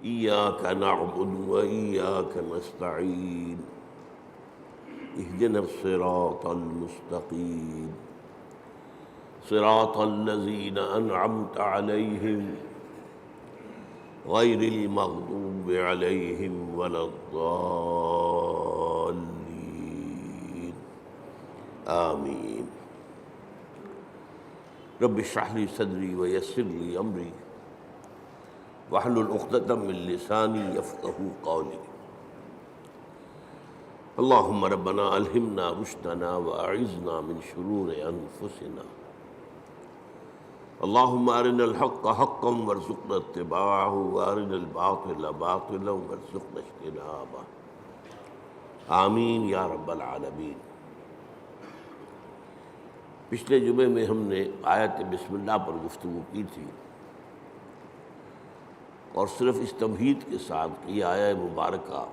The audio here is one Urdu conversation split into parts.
إياك نعبد وإياك نستعين اهدنا الصراط المستقيم صراط الذين أنعمت عليهم غير المغضوب عليهم ولا الضالين آمين رب اشرح لي صدري ويسر لي أمري واحلل عقدة من لساني يفقهوا قولي اللهم ربنا ألهمنا رشدنا وأعذنا من شرور أنفسنا اللهم أرنا الحق حقا وارزقنا اتباعه وأرنا الباطل باطلا وارزقنا اجتنابه آمین یا رب العالمین۔ پچھلے جمعے میں ہم نے آیت بسم اللہ پر گفتگو کی تھی اور صرف اس تمہید کے ساتھ کہ یہ آیہ مبارکہ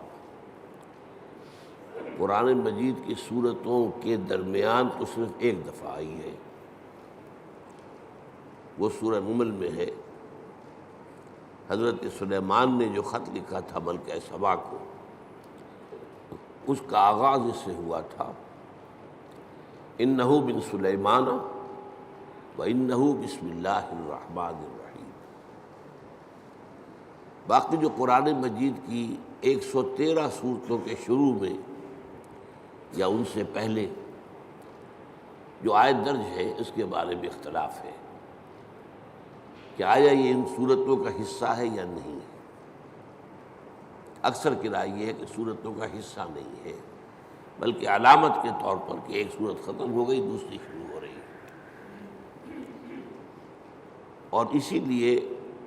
قرآن مجید کی سورتوں کے درمیان تو صرف ایک دفعہ آئی ہے، وہ سورہ نمل میں ہے۔ حضرت سلیمان نے جو خط لکھا تھا ملکہ سبا کو، اس کا آغاز اس سے ہوا تھا انہ من سلیمان وانہ بسم اللہ الرحمن الرحیم۔ باقی جو قرآن مجید کی 113 سورتوں کے شروع میں یا ان سے پہلے جو آیت درج ہے اس کے بارے میں اختلاف ہے کہ آیا یہ ان سورتوں کا حصہ ہے یا نہیں ہے۔ اکثر کی رائے یہ ہے کہ سورتوں کا حصہ نہیں ہے، بلکہ علامت کے طور پر کہ ایک سورت ختم ہو گئی دوسری شروع ہو رہی ہے، اور اسی لیے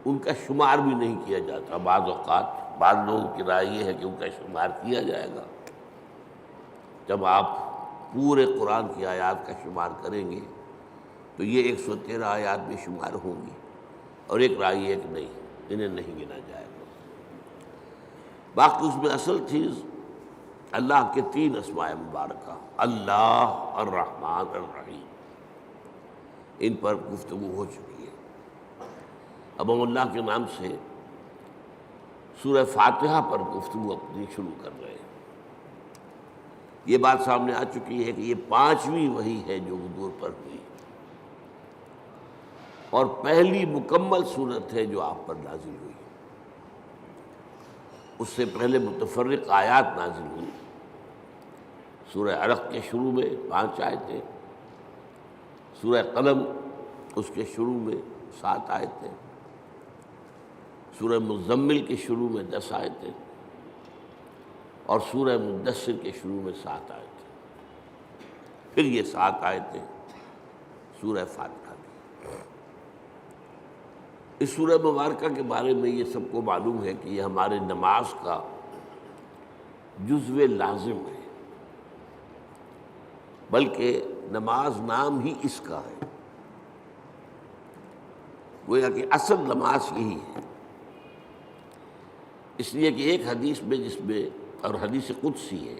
ان کا شمار بھی نہیں کیا جاتا۔ بعض اوقات بعض لوگوں کی رائے یہ ہے کہ ان کا شمار کیا جائے گا، جب آپ پورے قرآن کی آیات کا شمار کریں گے تو یہ 113 آیات بھی شمار ہوں گی، اور ایک رائے ہے کہ نہیں، انہیں نہیں گنا جائے گا۔ باقی اس میں اصل چیز اللہ کے 3 اسماء مبارکہ، اللہ، الرحمن، الرحیم، ان پر گفتگو ہو چکی ہے۔ اب ہم اللہ کے نام سے سورہ فاتحہ پر گفتگو اپنی شروع کر رہے ہیں۔ یہ بات سامنے آ چکی ہے کہ یہ 5ویں وحی ہے جو حضور پر ہوئی، اور پہلی مکمل صورت ہے جو آپ پر نازل ہوئی۔ اس سے پہلے متفرق آیات نازل ہوئی۔ سورہ علق کے شروع میں 5 آیتیں، سورہ قلم اس کے شروع میں 7 آیتیں، سورہ مزمل کے شروع میں 10 آیتیں، اور سورہ مدثر کے شروع میں 7 آیتیں، پھر یہ 7 آیتیں سورہ فاتحہ کی۔ اس سورہ مبارکہ کے بارے میں یہ سب کو معلوم ہے کہ یہ ہمارے نماز کا جزو لازم ہے، بلکہ نماز نام ہی اس کا ہے، گویا کہ اصل نماز یہی ہے۔ اس لیے کہ ایک حدیث میں جس میں، اور حدیث قدسی ہے،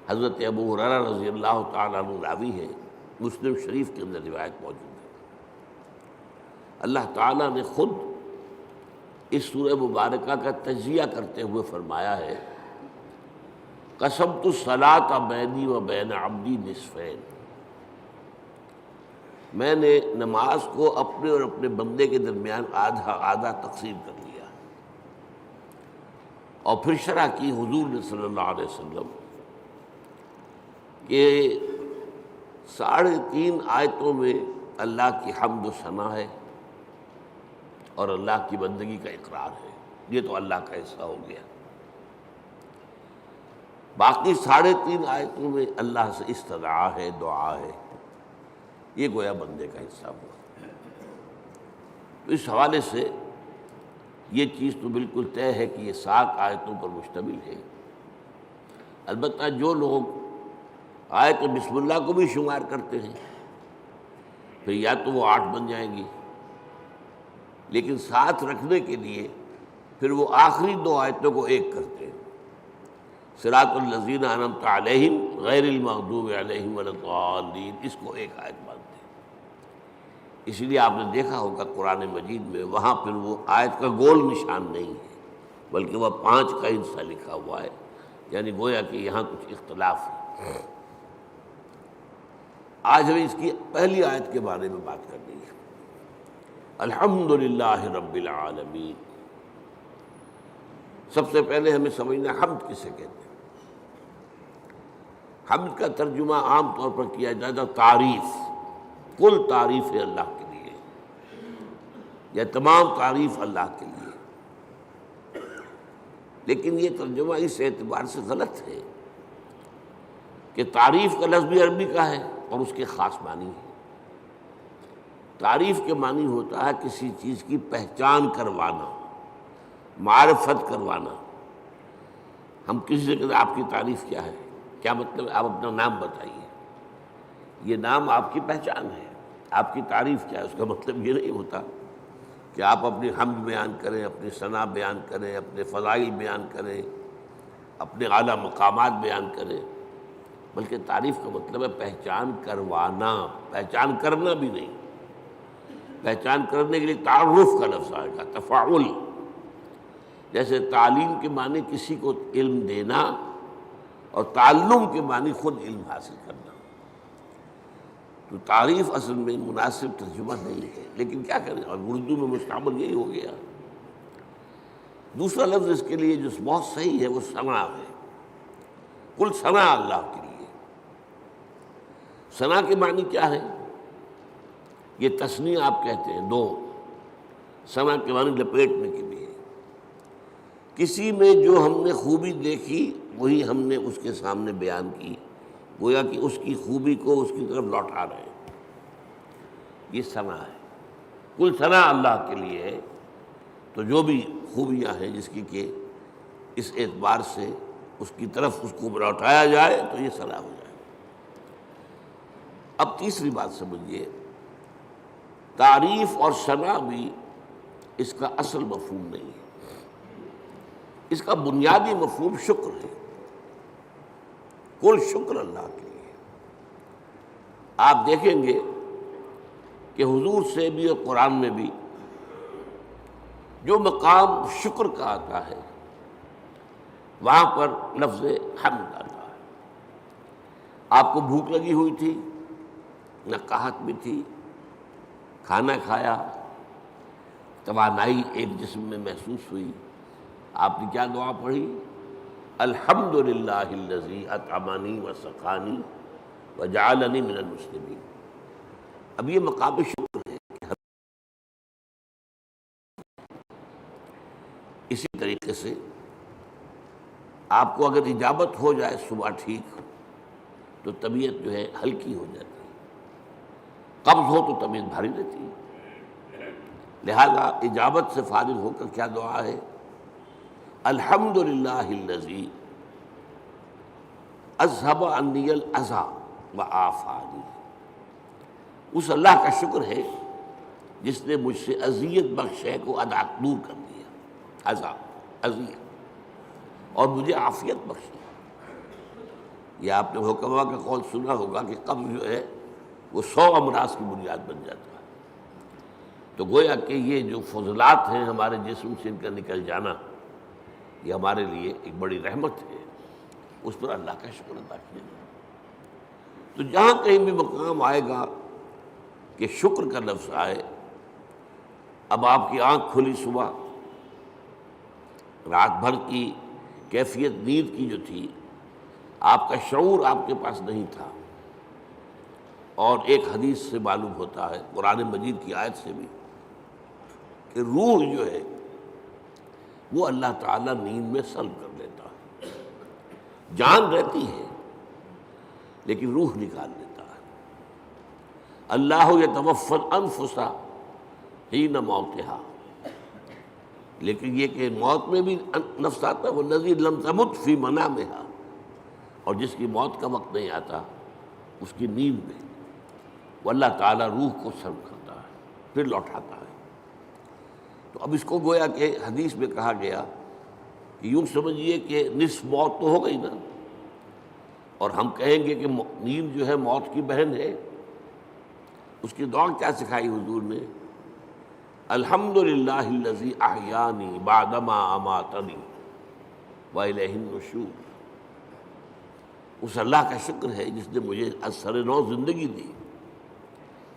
حضرت ابو ہریرہ رضی اللہ تعالیٰ عنہ راوی ہے، مسلم شریف کے اندر روایت موجود ہے، اللہ تعالیٰ نے خود اس سورہ مبارکہ کا تجزیہ کرتے ہوئے فرمایا ہے قسمت الصلاۃ بینی و بین عبدی نصفین، میں نے نماز کو اپنے اور اپنے بندے کے درمیان آدھا آدھا تقسیم کر لیا۔ اور پھر شرح کی حضور نے صلی اللہ علیہ وسلم کہ 3.5 آیتوں میں اللہ کی حمد و ثنا ہے اور اللہ کی بندگی کا اقرار ہے، یہ تو اللہ کا حصہ ہو گیا۔ باقی 3.5 آیتوں میں اللہ سے استدعا ہے، دعا ہے، یہ گویا بندے کا حصہ ہوا۔ تو اس حوالے سے یہ چیز تو بالکل طے ہے کہ یہ 7 آیتوں پر مشتمل ہے۔ البتہ جو لوگ آیت بسم اللہ کو بھی شمار کرتے ہیں پھر یا تو وہ 8 بن جائیں گی، لیکن ساتھ رکھنے کے لیے پھر وہ آخری 2 آیتوں کو ایک کرتے ہیں، صراط الذین انعمت علیہم غیر المغضوب علیہم ولا الضالین، اس کو ایک آیت مانتے ہیں۔ اس لیے آپ نے دیکھا ہوگا قرآن مجید میں وہاں پھر وہ آیت کا گول نشان نہیں ہے بلکہ وہ 5 کا حصہ لکھا ہوا ہے، یعنی گویا کہ یہاں کچھ اختلاف ہے۔ آج ہمیں اس کی پہلی آیت کے بارے میں بات کرنی ہے۔ الحمدللہ رب العالمین۔ سب سے پہلے ہمیں سمجھنا حمد کسے کہتے ہیں۔ حمد کا ترجمہ عام طور پر کیا جاتا تعریف، کل تعریف ہے اللہ کے لیے، یا تمام تعریف اللہ کے لیے، لیکن یہ ترجمہ اس اعتبار سے غلط ہے کہ تعریف کا لفظ بھی عربی کا ہے اور اس کے خاص معنی ہے۔ تعریف کے معنی ہوتا ہے کسی چیز کی پہچان کروانا، معرفت کروانا۔ ہم کسی سے کہتے ہیں آپ کی تعریف کیا ہے، کیا مطلب ہے؟ آپ اپنا نام بتائیے، یہ نام آپ کی پہچان ہے۔ آپ کی تعریف کیا ہے؟ اس کا مطلب یہ نہیں ہوتا کہ آپ اپنی حمد بیان کریں، اپنی ثنا بیان کریں، اپنے فضائل بیان کریں، اپنے اعلیٰ مقامات بیان کریں، بلکہ تعریف کا مطلب ہے پہچان کروانا، پہچان کرنا بھی نہیں۔ پہچان کرنے کے لیے تعارف کا لفظ آئے گا، تفاعل۔ جیسے تعلیم کے معنی کسی کو علم دینا اور تعلم کے معنی خود علم حاصل کرنا۔ تو تعریف اصل میں مناسب ترجمہ نہیں ہے، لیکن کیا کریں، اور اردو میں مستعمل یہی ہو گیا۔ دوسرا لفظ اس کے لیے جو بہت صحیح ہے وہ ثنا ہے۔ کل ثنا اللہ کے لیے۔ ثنا کے معنی کیا ہے؟ یہ تثنیہ آپ کہتے ہیں، 2۔ ثنا کے معنی لپیٹنے کے لیے۔ کسی میں جو ہم نے خوبی دیکھی وہی ہم نے اس کے سامنے بیان کی، گویا کہ اس کی خوبی کو اس کی طرف لوٹا رہے ہیں، یہ ثنا ہے۔ کل ثنا اللہ کے لیے ہے، تو جو بھی خوبیاں ہیں جس کی کہ اس اعتبار سے اس کی طرف اس کو لوٹایا جائے تو یہ ثنا ہو جائے۔ اب تیسری بات سمجھیے، تعریف اور ثنا بھی اس کا اصل مفہوم نہیں ہے۔ اس کا بنیادی مفہوم شکر ہے، کل شکر اللہ کے لیے۔ آپ دیکھیں گے کہ حضور سے بھی اور قرآن میں بھی جو مقام شکر کا آتا ہے وہاں پر لفظ حمد آتا ہے۔ آپ کو بھوک لگی ہوئی تھی، نہ قحط بھی تھی، کھانا کھایا، توانائی ایک جسم میں محسوس ہوئی، آپ نے کیا دعا پڑھی؟ الحمدللہ الذی اطعمنی وسقانی وجعلنی من المسلمین۔ اب یہ مقام شکر ہے۔ اسی طریقے سے آپ کو اگر اجابت ہو جائے صبح ٹھیک تو طبیعت جو ہے ہلکی ہو جاتی ہے، قبض ہو تو طبیعت بھاری رہتی ہے۔ لہذا اجابت سے فارغ ہو کر کیا دعا ہے؟ الحمدللہ الذی اذھب عنی الاذی وعافانی۔ اس اللہ کا شکر ہے جس نے مجھ سے اذیت بخش شے کو دور کر دیا، اذیت، اور مجھے عافیت بخشی۔ یہ آپ نے حکما کا قول سنا ہوگا کہ قبض جو ہے وہ 100 امراض کی بنیاد بن جاتا ہے۔ تو گویا کہ یہ جو فضلات ہیں ہمارے جسم سے ان کا نکل جانا، یہ ہمارے لیے ایک بڑی رحمت ہے، اس پر اللہ کا شکر ادا کیا جائے۔ تو جہاں کہیں بھی مقام آئے گا کہ شکر کا لفظ آئے، اب آپ کی آنکھ کھلی صبح، رات بھر کی کیفیت نیند کی جو تھی، آپ کا شعور آپ کے پاس نہیں تھا، اور ایک حدیث سے معلوم ہوتا ہے، قرآن مجید کی آیت سے بھی، کہ روح جو ہے وہ اللہ تعالیٰ نیند میں سلب کر لیتا ہے۔ جان رہتی ہے لیکن روح نکال لیتا ہے۔ اللہ یتوفی الانفس حین موتها، لیکن یہ کہ موت میں بھی نفس آتا ہے، والذی لم تمت فی منامها، اور جس کی موت کا وقت نہیں آتا اس کی نیند میں وہ اللہ تعالیٰ روح کو سلب کرتا ہے، پھر لوٹاتا ہے۔ تو اب اس کو گویا کہ حدیث میں کہا گیا کہ یوں سمجھیے کہ نصف موت تو ہو گئی نا، اور ہم کہیں گے کہ نیند جو ہے موت کی بہن ہے، اس کی دعا کیا سکھائی حضور نے؟ الحمدللہ الذی احیانی بعدما اماتنی والیہ النشور. اس اللہ کا شکر ہے جس نے مجھے از سر نو زندگی دی،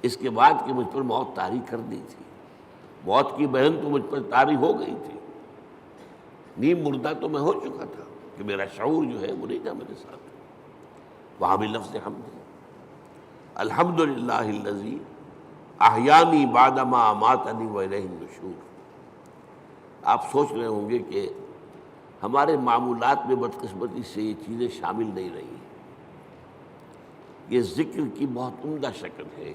اس کے بعد کہ مجھ پر موت طاری کر دی تھی. موت کی بہن تو مجھ پر طاری ہو گئی تھی، نیم مردہ تو میں ہو چکا تھا کہ میرا شعور جو ہے وہ نہیں تھا میرے ساتھ. وہاں بھی لفظ حمد ہے، الحمدللہ الذی احیانی بعدما اماتنی والیہ النشور. آپ سوچ رہے ہوں گے کہ ہمارے معمولات میں بدقسمتی سے یہ چیزیں شامل نہیں رہی. یہ ذکر کی بہت عمدہ شکل ہے،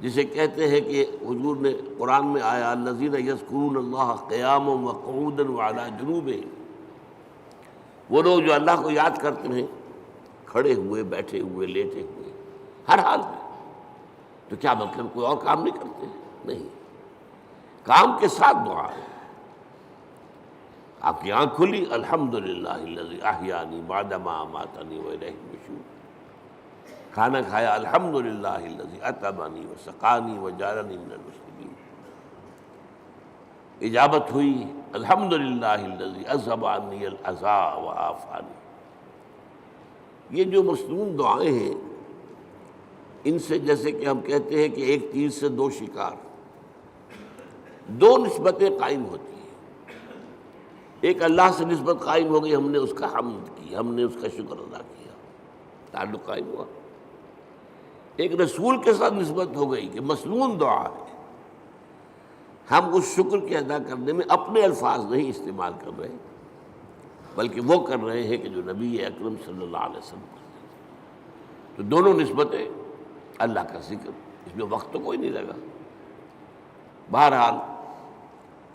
جسے کہتے ہیں کہ حضور نے قرآن میں آیا الذین یذکرون اللہ قیاما وقعودا وعلی جنوبہم. وہ لوگ جو اللہ کو یاد کرتے ہیں کھڑے ہوئے، بیٹھے ہوئے، لیٹے ہوئے، ہر حال میں. تو کیا مطلب کوئی اور کام نہیں کرتے؟ نہیں، کام کے ساتھ دعا ہے. آپ کی آنکھ کھلی، الحمدللہ الذی احیانی بعدما اماتنی والیہ النشور. کھانا کھایا، الحمدللہ الذی اطعمنی وسقانی وجعلنی من المسلمین. اجابت ہوئی، الحمدللہ الذی اذھب عنی الاذی وعافانی. یہ جو مصنون دعائیں ہیں، ان سے جیسے کہ ہم کہتے ہیں کہ ایک تیر سے دو شکار، دو نسبتیں قائم ہوتی ہیں. ایک اللہ سے نسبت قائم ہو گئی، ہم نے اس کا حمد کی، ہم نے اس کا شکر ادا کیا، تعلق قائم ہوا. ایک رسول کے ساتھ نسبت ہو گئی کہ مصنون دعا ہے. ہم اس شکر کے ادا کرنے میں اپنے الفاظ نہیں استعمال کر رہے، بلکہ وہ کر رہے ہیں کہ جو نبی اکرم صلی اللہ علیہ وسلم کرتے ہیں. تو دونوں نسبتیں اللہ کا ذکر، اس میں وقت تو کوئی نہیں لگا. بہرحال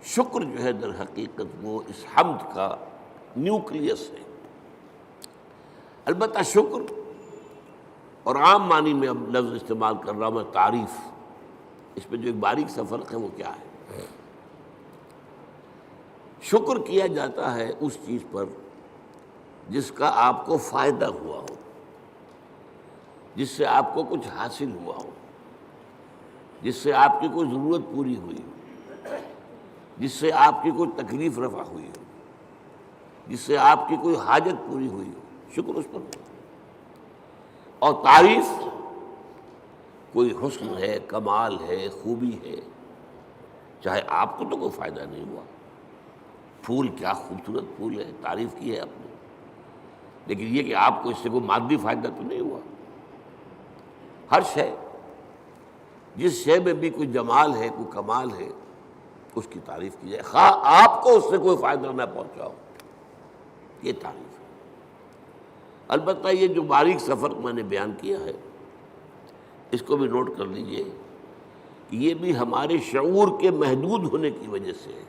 شکر جو ہے در حقیقت وہ اس حمد کا نیوکلیس ہے. البتہ شکر، اور عام معنی میں اب لفظ استعمال کر رہا ہوں میں تعریف، اس میں جو ایک باریک سا فرق ہے وہ کیا ہے؟ شکر کیا جاتا ہے اس چیز پر جس کا آپ کو فائدہ ہوا ہو، جس سے آپ کو کچھ حاصل ہوا ہو، جس سے آپ کی کوئی ضرورت پوری ہوئی ہو، جس سے آپ کی کوئی تکلیف رفع ہوئی ہو، جس سے آپ کی کوئی حاجت پوری ہوئی ہو. شکر اس پر ہو. اور تعریف کوئی حسن ہے، کمال ہے، خوبی ہے، چاہے آپ کو تو کوئی فائدہ نہیں ہوا. پھول کیا خوبصورت پھول ہے، تعریف کی ہے آپ نے، لیکن یہ کہ آپ کو اس سے کوئی مادی فائدہ تو نہیں ہوا. ہر شے، جس شے میں بھی کوئی جمال ہے، کوئی کمال ہے، اس کی تعریف کی جائے، خواہ آپ کو اس سے کوئی فائدہ نہ پہنچا ہو. یہ تعریف ہے. البتہ یہ جو باریک سا فرق میں نے بیان کیا ہے، اس کو بھی نوٹ کر لیجئے کہ یہ بھی ہمارے شعور کے محدود ہونے کی وجہ سے ہے،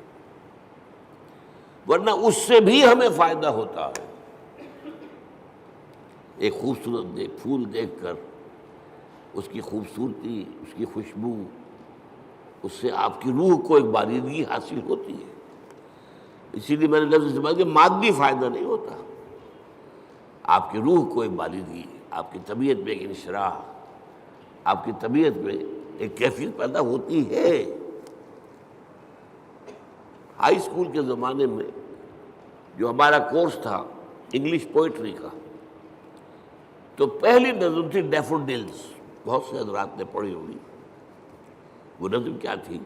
ورنہ اس سے بھی ہمیں فائدہ ہوتا ہے. ایک خوبصورت پھول دیکھ کر اس کی خوبصورتی، اس کی خوشبو، اس سے آپ کی روح کو ایک باریدگی حاصل ہوتی ہے. اسی لیے میں نے لفظ استعمال کیا، مادی فائدہ نہیں ہوتا، آپ کی روح کو ایک باریدگی، آپ کی طبیعت میں ایک انشراح، آپ کی طبیعت میں ایک کیفیت پیدا ہوتی ہے. ہائی اسکول کے زمانے میں جو ہمارا کورس تھا انگلش پوئٹری کا، تو پہلی نظم تھی ڈیفوڈلز. بہت سے حضرات نے پڑھی ہوگی. وہ نظم کیا تھی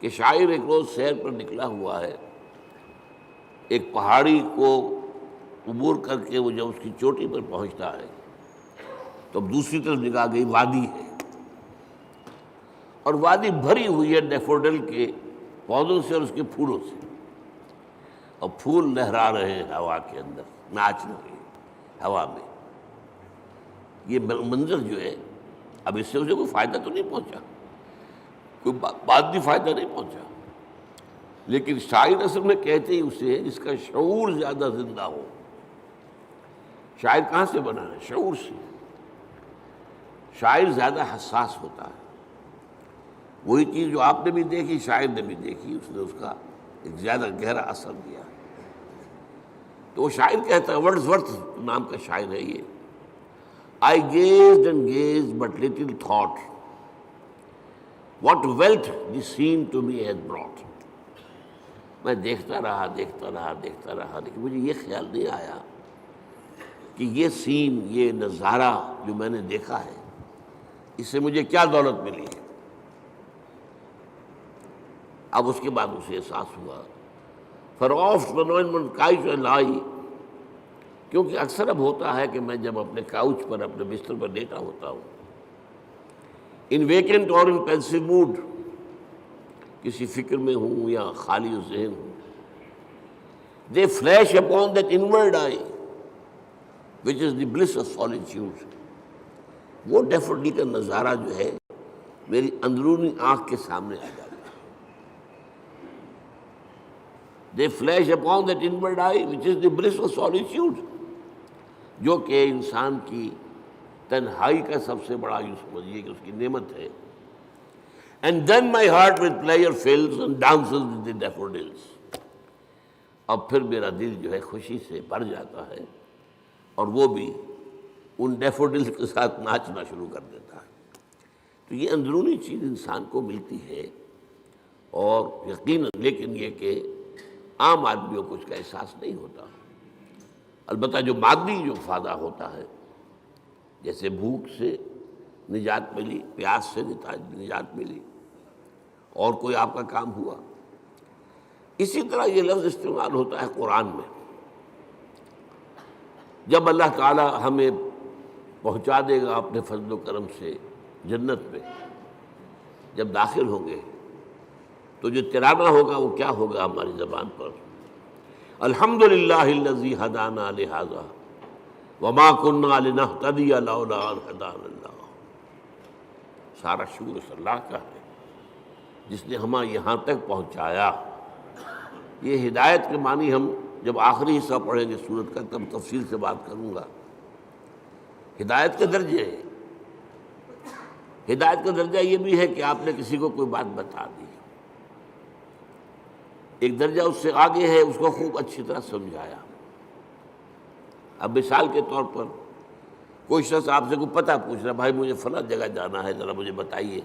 کہ شاعر ایک روز سیر پر نکلا ہوا ہے، ایک پہاڑی کو عبور کر کے وہ جب اس کی چوٹی پر پہنچتا ہے تو اب دوسری طرف نگاہ گئی، وادی ہے، اور وادی بھری ہوئی ہے ڈیفوڈل کے پودوں سے اور اس کے پھولوں سے، اور پھول لہرا رہے ہیں ہوا کے اندر، ناچ رہے ہیں ہوا میں. یہ منظر جو ہے، اب اس سے اسے کوئی فائدہ تو نہیں پہنچا، کوئی مادی فائدہ نہیں پہنچا، لیکن شاعر اصل میں کہتے ہی اسے جس کا شعور زیادہ زندہ ہو. شاعر کہاں سے بنا ہے؟ شعور سے. شاعر زیادہ حساس ہوتا ہے. وہی چیز جو آپ نے بھی دیکھی، شاعر نے بھی دیکھی، اس نے اس کا ایک زیادہ گہرا اثر دیا. تو وہ شاعر کہتا ہے، ورڈز ورتھ نام کا شاعر ہے یہ، I gazed and gazed, but little thought what wealth this scene to me has brought. میں دیکھتا رہا دیکھتا رہا دیکھتا رہا، لیکن مجھے یہ خیال نہیں آیا کہ یہ سین، یہ نظارہ جو میں نے دیکھا ہے، اس سے مجھے کیا دولت ملی ہے۔ اب اس کے بعد اسے احساس ہوا فراف من کاؤچ لائی، کیونکہ اکثر اب ہوتا ہے کہ میں جب اپنے کاؤچ پر، اپنے بستر پر لیٹا ہوتا ہوں، ان ویکنٹ اور ان پینسو موڈ، کسی فکر میں ہوں یا خالی ذہن ہوں، they flash upon that inward eye which is the bliss of solitude, وہ ڈیفوڈل کا نظارہ جو ہے میری اندرونی آنکھ کے سامنے آ جاتا ہے۔ They flash upon that inward eye which is the bliss of solitude, جو کہ انسان کی تنہائی کا سب سے بڑا، یوں سمجھیے کہ اس کی نعمت ہے۔ And then my heart with pleasure fills and dances with the daffodils. اب پھر میرا دل جو ہے خوشی سے بھر جاتا ہے، اور وہ بھی ان ڈیفوڈلز کے ساتھ ناچنا شروع کر دیتا ہے۔ تو یہ اندرونی چیز انسان کو ملتی ہے، اور یقیناً لیکن یہ کہ عام آدمیوں کو اس کا احساس نہیں ہوتا۔ البتہ جو مادی جو فائدہ ہوتا ہے، جیسے بھوک سے نجات ملی، پیاس سے نجات ملی، اور کوئی آپ کا کام ہوا، اسی طرح یہ لفظ استعمال ہوتا ہے قرآن میں۔ جب اللہ تعالی ہمیں پہنچا دے گا اپنے فضل و کرم سے جنت میں، جب داخل ہوں گے تو جو ترانہ ہوگا وہ کیا ہوگا ہماری زبان پر؟ الحمدللہ الذی ہدانا لہذا وما كنا لنہتدی لولا ان ہدانا اللہ۔ سارا شکر اس اللہ کا ہے جس نے ہمیں یہاں تک پہنچایا۔ یہ ہدایت کے معنی ہم جب آخری حصہ پڑھیں گے سورت کا تب تفصیل سے بات کروں گا۔ ہدایت کے درجے ہے، ہدایت کا درجہ یہ بھی ہے کہ آپ نے کسی کو کوئی بات بتا دی، ایک درجہ اس سے آگے ہے اس کو خوب اچھی طرح سمجھایا۔ اب مثال کے طور پر کوئی شخص آپ سے کوئی پتہ پوچھ رہا، بھائی مجھے فلاں جگہ جانا ہے، ذرا مجھے بتائیے۔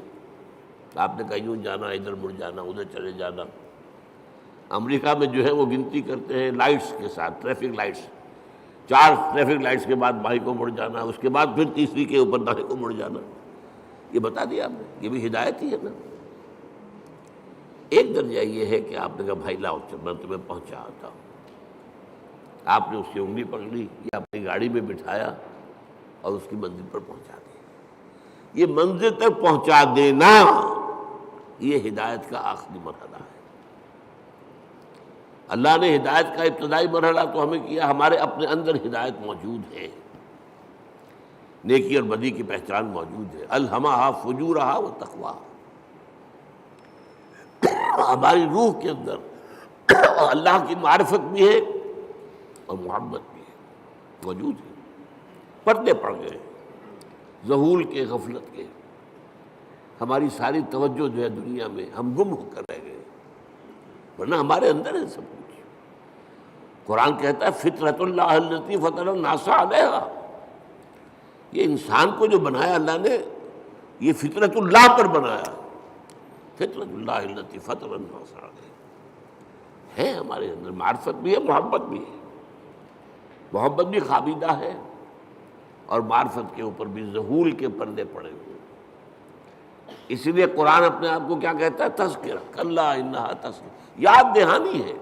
آپ نے کہا یوں جانا، ادھر مڑ جانا، ادھر چلے جانا۔ امریکہ میں جو ہے وہ گنتی کرتے ہیں لائٹس کے ساتھ، ٹریفک لائٹس، 4 ٹریفک لائٹس کے بعد بائیں کو مڑ جانا، اس کے بعد پھر تیسری کے اوپر دائیں کو مڑ جانا۔ یہ بتا دیا آپ نے، یہ بھی ہدایت ہی ہے نا۔ ایک درجہ یہ ہے کہ آپ نے کہا بھائی لاؤ میں تمہیں پہنچا آتا ہوں، آپ نے اس کی انگلی پکڑی یا اپنی گاڑی میں بٹھایا اور اس کی منزل پر پہنچا دیا۔ یہ منزل تک پہنچا دینا یہ ہدایت کا آخری مرحلہ ہے۔ اللہ نے ہدایت کا ابتدائی مرحلہ تو ہمیں کیا، ہمارے اپنے اندر ہدایت موجود ہے، نیکی اور بدی کی پہچان موجود ہے۔ الہمہا فجورہا و تقواہا، ہماری روح کے اندر اللہ کی معرفت بھی ہے اور محبت بھی ہے، موجود ہے۔ پردے پڑ گئے ذہول کے، غفلت کے، ہماری ساری توجہ جو ہے دنیا میں، ہم گم ہو کر رہ گئے، ورنہ ہمارے اندر ہے سب کچھ۔ قرآن کہتا ہے فطرت اللہ التی فطر الناس علیہا، یہ انسان کو جو بنایا اللہ نے یہ فطرت اللہ پر بنایا، فطرت اللہ التی فطر الناس علیہا ہے۔ ہمارے اندر معرفت بھی ہے، محبت بھی ہے، محبت بھی خابیدہ ہے، اور معرفت کے اوپر بھی ذہول کے پردے پڑے ہوئے۔ اسی لیے قرآن اپنے آپ کو کیا کہتا ہے؟ تذکرہ، کلا انہا تذکرہ، یاد دہانی ہے۔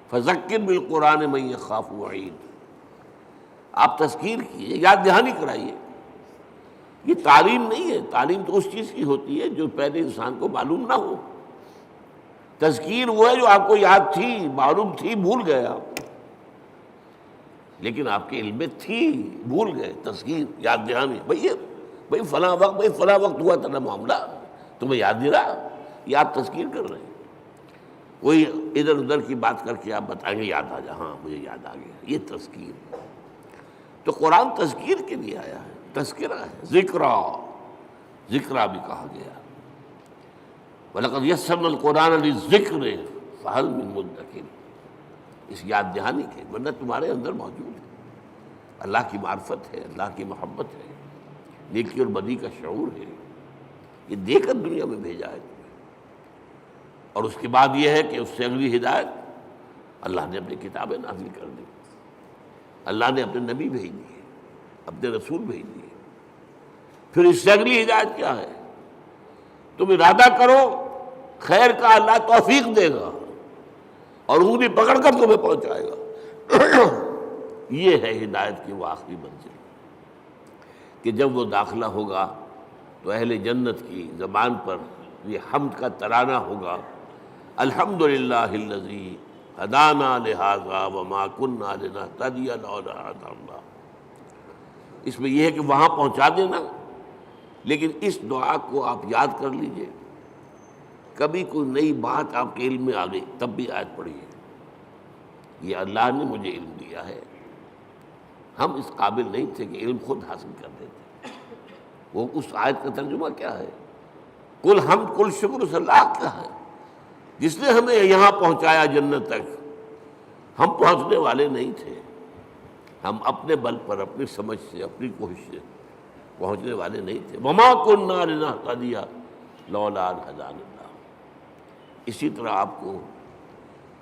فذکر بالقرآن من یخاف وعید، آپ تذکیر کیے، یاد دہانی کرائیے۔ یہ تعلیم نہیں ہے، تعلیم تو اس چیز کی ہوتی ہے جو پہلے انسان کو معلوم نہ ہو۔ تذکیر وہ ہے جو آپ کو یاد تھی، معلوم تھی، بھول گئے آپ، لیکن آپ کے علم میں تھی، بھول گئے۔ تذکیر، یاد دہانی، بھئی فلاں وقت ہوا تھا نا معاملہ، تمہیں یاد نہیں رہا، یہ آپ تذکیر کر رہے ہیں۔ کوئی ادھر ادھر کی بات کر کے آپ بتائیں گے یاد آ جا، ہاں مجھے یاد آ گیا، یہ تذکیر۔ تو قرآن تذکیر کے لیے آیا ہے، تذکرہ ہے، ذکرہ بھی کہا گیا۔ وَلَقَدْ يَسَّرْنَا الْقُرْآنَ لِلذِّكْرِ فَهَلْ مِن مُدَّكِرٍ، اس یاد دہانی کے، ورنہ تمہارے اندر موجود ہے۔ اللہ کی معرفت ہے، اللہ کی محبت ہے، نیکی اور بدی کا شعور ہے، یہ دے کر دنیا میں بھیجا ہے تمہیں۔ اور اس کے بعد یہ ہے کہ اس سے اگلی ہدایت اللہ نے اپنی کتابیں نازل کر دی، اللہ نے اپنے نبی بھیج دیے، اپنے رسول بھیج دیے۔ پھر اس سے اگلی ہدایت کیا ہے؟ تم ارادہ کرو خیر کا، اللہ توفیق دے گا اور انگلی پکڑ کر تمہیں پہنچائے گا۔ یہ ہے ہدایت کی وہ آخری منزل کہ جب وہ داخلہ ہوگا تو اہل جنت کی زبان پر یہ حمد کا ترانہ ہوگا، الحمدللہ الذی ہدانا لہذا وما کنا لنہتدی لولا ہدانا اللہ۔ اس میں یہ ہے کہ وہاں پہنچا دینا، لیکن اس دعا کو آپ یاد کر لیجئے، کبھی کوئی نئی بات آپ کے علم میں آ گئی تب بھی آیت پڑھیے، یہ اللہ نے مجھے علم دیا ہے، ہم اس قابل نہیں تھے کہ علم خود حاصل کر لیتے۔ وہ اس آیت کا ترجمہ کیا ہے؟ کل حمد کل شکر اس اللہ کا ہے جس نے ہمیں یہاں پہنچایا جنت تک۔ ہم پہنچنے والے نہیں تھے، ہم اپنے بل پر، اپنی سمجھ سے، اپنی کوشش سے پہنچنے والے نہیں تھے۔ وما کنا لنہتدی لولا ان ہدانا اللہ۔ اسی طرح آپ کو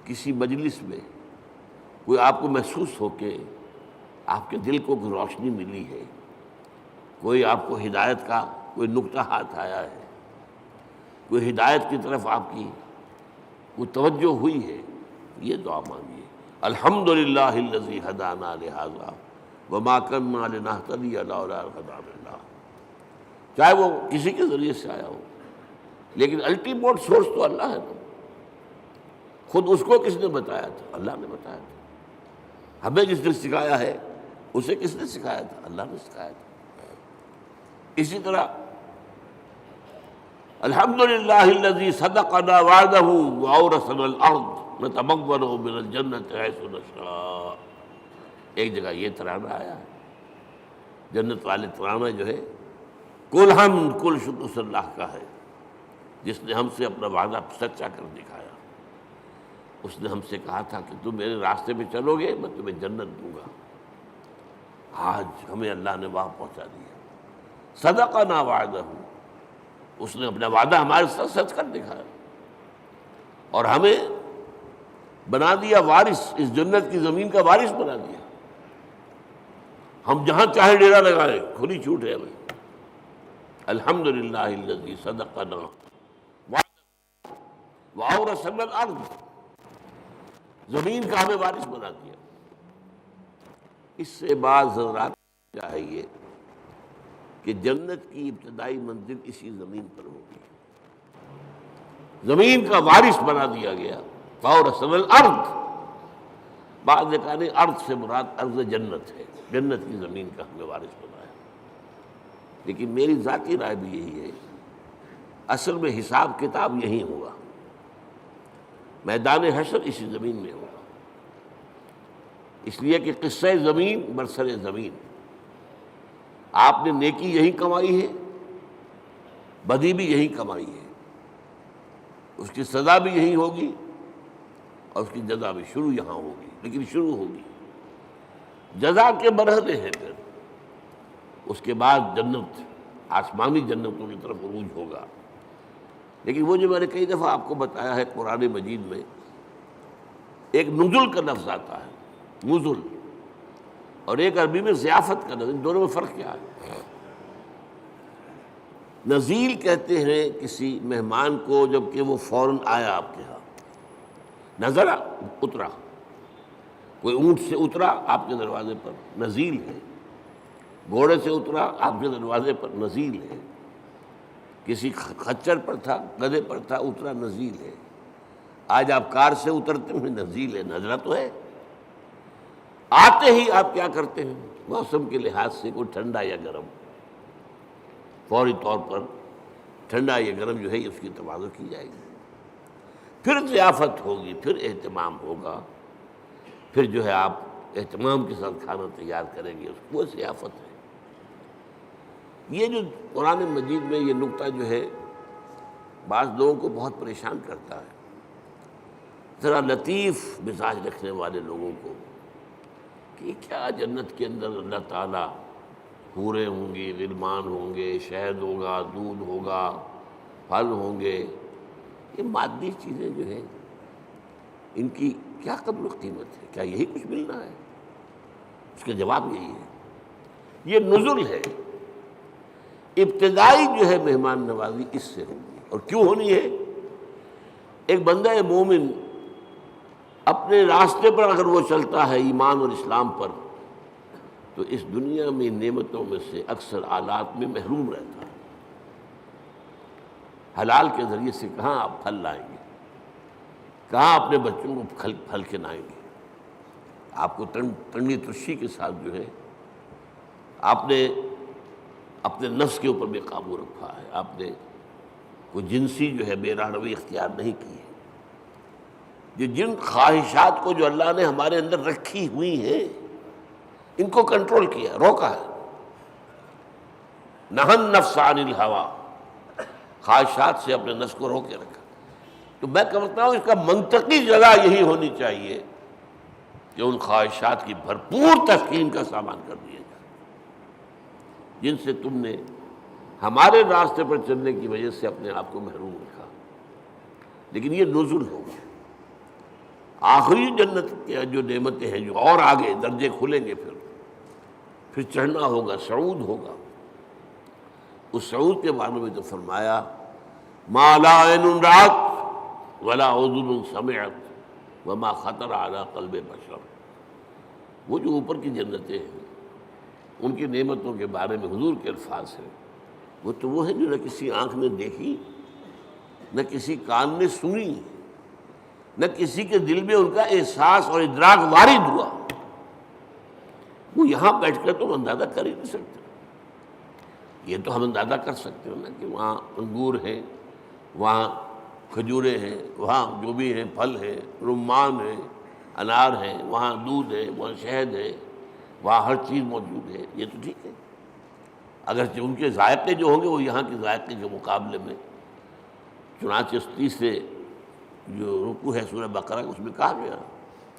کسی مجلس میں کوئی آپ کو محسوس ہو کہ آپ کے دل کو کوئی روشنی ملی ہے، کوئی آپ کو ہدایت کا کوئی نقطہ ہاتھ آیا ہے، کوئی ہدایت کی طرف آپ کی کوئی توجہ ہوئی ہے، یہ دعا مانگیے، الحمدللہ الذی ہدانا لہذا وما کنا لنہتدی لولا ان ہدانا اللہ۔ چاہے وہ کسی کے ذریعے سے آیا ہو، لیکن الٹیمیٹ سورس تو اللہ ہے نا۔ خود اس کو کس نے بتایا تھا؟ اللہ نے بتایا تھا۔ ہمیں جس نے سکھایا ہے اسے کس نے سکھایا تھا؟ اللہ نے سکھایا تھا۔ اسی طرح الحمدللہ الذی صدقنا وعدہ واورثنا الارض نتبوأ من الجنۃ حیث نشاء۔ ایک جگہ یہ ترانہ آیا ہے، جنت والے ترانہ جو ہے کل حمد کل شکر اس اللہ کا ہے جس نے ہم سے اپنا وعدہ سچا کر دکھایا۔ اس نے ہم سے کہا تھا کہ تم میرے راستے میں چلو گے میں تمہیں جنت دوں گا، آج ہمیں اللہ نے وہاں پہنچا دیا۔ صدقنا وعدہ، اس نے اپنا وعدہ ہمارے ساتھ سچ کر دکھایا اور ہمیں بنا دیا وارث، اس جنت کی زمین کا وارث بنا دیا۔ ہم جہاں چاہے ڈیرا لگائیں، کھلی چھوٹ ہے ہمیں۔ الحمدللہ الذی صدقنا واورثنا الارض، زمین کا ہمیں وارث بنا دیا۔ اس سے بعض حضرات چاہیے کہ جنت کی ابتدائی منزل اسی زمین پر ہوگی، زمین کا وارث بنا دیا گیا۔ واورثنا الارض، بعض نے کہا نہیں، ارض سے مراد ارض جنت ہے، جنت کی زمین کا ہمیں وارث بنایا۔ لیکن میری ذاتی رائے بھی یہی ہے، اصل میں حساب کتاب یہی ہوگا، میدان حشر اسی زمین میں ہوگا، اس لیے کہ قصہ زمین برسر زمین، آپ نے نیکی یہی کمائی ہے، بدی بھی یہی کمائی ہے، اس کی سزا بھی یہی ہوگی اور اس کی جزا بھی شروع یہاں ہوگی، لیکن شروع ہوگی، جزا کے مرحلے ہیں، پھر اس کے بعد جنت، آسمانی جنتوں کی طرف عروج ہوگا۔ لیکن وہ جو میں نے کئی دفعہ آپ کو بتایا ہے، قرآن مجید میں ایک نزل کا لفظ آتا ہے، نزل، اور ایک عربی میں ضیافت کا لفظ، ان دونوں میں فرق کیا ہے؟ نزیل کہتے ہیں کسی مہمان کو جب کہ وہ فوراً آیا آپ کے ہاں، نظر اترا، کوئی اونٹ سے اترا آپ کے دروازے پر، نزیل ہے، گھوڑے سے اترا آپ کے دروازے پر، نزیل ہے، کسی خچر پر تھا، گدھے پر تھا، اترا، نزیل ہے۔ آج آپ کار سے اترتے ہیں، نزیل ہے، نظرہ تو ہے۔ آتے ہی آپ کیا کرتے ہیں؟ موسم کے لحاظ سے کوئی ٹھنڈا یا گرم، فوری طور پر ٹھنڈا یا گرم جو ہے اس کی تواضع کی جائے گی، پھر ضیافت ہوگی، پھر اہتمام ہوگا، پھر جو ہے آپ اہتمام کے ساتھ کھانا تیار کریں گے، اس کو ضیافت ہے۔ یہ جو قرآن مجید میں یہ نقطہ جو ہے بعض لوگوں کو بہت پریشان کرتا ہے، ذرا لطیف مزاج رکھنے والے لوگوں کو کہ کیا جنت کے اندر اللہ تعالیٰ حوریں ہوں گی، غلمان ہوں گے، شہد ہوگا، دودھ ہوگا، پھل ہوں گے، یہ مادی چیزیں جو ہیں ان کی کیا قدر و قیمت ہے؟ کیا یہی کچھ ملنا ہے؟ اس کا جواب یہی ہے، یہ نزل ہے، ابتدائی جو ہے مہمان نوازی اس سے ہوگی۔ اور کیوں ہونی ہے؟ ایک بندہ مومن اپنے راستے پر اگر وہ چلتا ہے ایمان اور اسلام پر، تو اس دنیا میں نعمتوں میں سے اکثر آلات میں محروم رہتا ہے۔ حلال کے ذریعے سے کہاں آپ پھل لائیں گے، کہاں اپنے بچوں کو پھل کھلائیں گے؟ آپ کو تنگی ترشی کے ساتھ جو ہے آپ نے اپنے نفس کے اوپر بھی قابو رکھا ہے، آپ نے کوئی جنسی جو ہے بے راہ روی اختیار نہیں کی ہے۔ یہ جن خواہشات کو جو اللہ نے ہمارے اندر رکھی ہوئی ہیں ان کو کنٹرول کیا، روکا ہے۔ نہى النفس عن الهوى، خواہشات سے اپنے نفس کو روکے رکھا۔ تو میں کہتا ہوں اس کا منطقی جگہ یہی ہونی چاہیے کہ ان خواہشات کی بھرپور تسکین کا سامان کر دیا جائے جن سے تم نے ہمارے راستے پر چلنے کی وجہ سے اپنے آپ کو محروم رکھا۔ لیکن یہ نزل ہوگا، آخری جنت کے جو نعمتیں ہیں جو اور آگے درجے کھلیں گے، پھر چڑھنا ہوگا، صعود ہوگا۔ اس صعود کے بارے میں تو فرمایا ما لا عین رأت ولا اذن سمعت وما خطر علی قلب بشر۔ وہ جو اوپر کی جنتیں ہیں ان کی نعمتوں کے بارے میں حضور کے الفاظ ہیں، وہ تو وہ ہیں جو نہ کسی آنکھ نے دیکھی، نہ کسی کان نے سنی، نہ کسی کے دل میں ان کا احساس اور ادراک وارد ہوا۔ وہ یہاں بیٹھ کر تو ہم اندازہ کر ہی نہیں سکتے۔ یہ تو ہم اندازہ کر سکتے ہیں نا کہ وہاں انگور ہیں، وہاں کھجوریں ہیں، وہاں جو بھی ہیں پھل ہیں، رمان ہیں، انار ہیں، وہاں دودھ ہے، وہاں شہد ہے، وہاں ہر چیز موجود ہے، یہ تو ٹھیک ہے۔ اگرچہ ان کے ذائقے جو ہوں گے وہ یہاں کے ذائقے کے مقابلے میں، چنانچہ 30 سے جو رکوع ہے سورہ بقرہ اس میں کہا گیا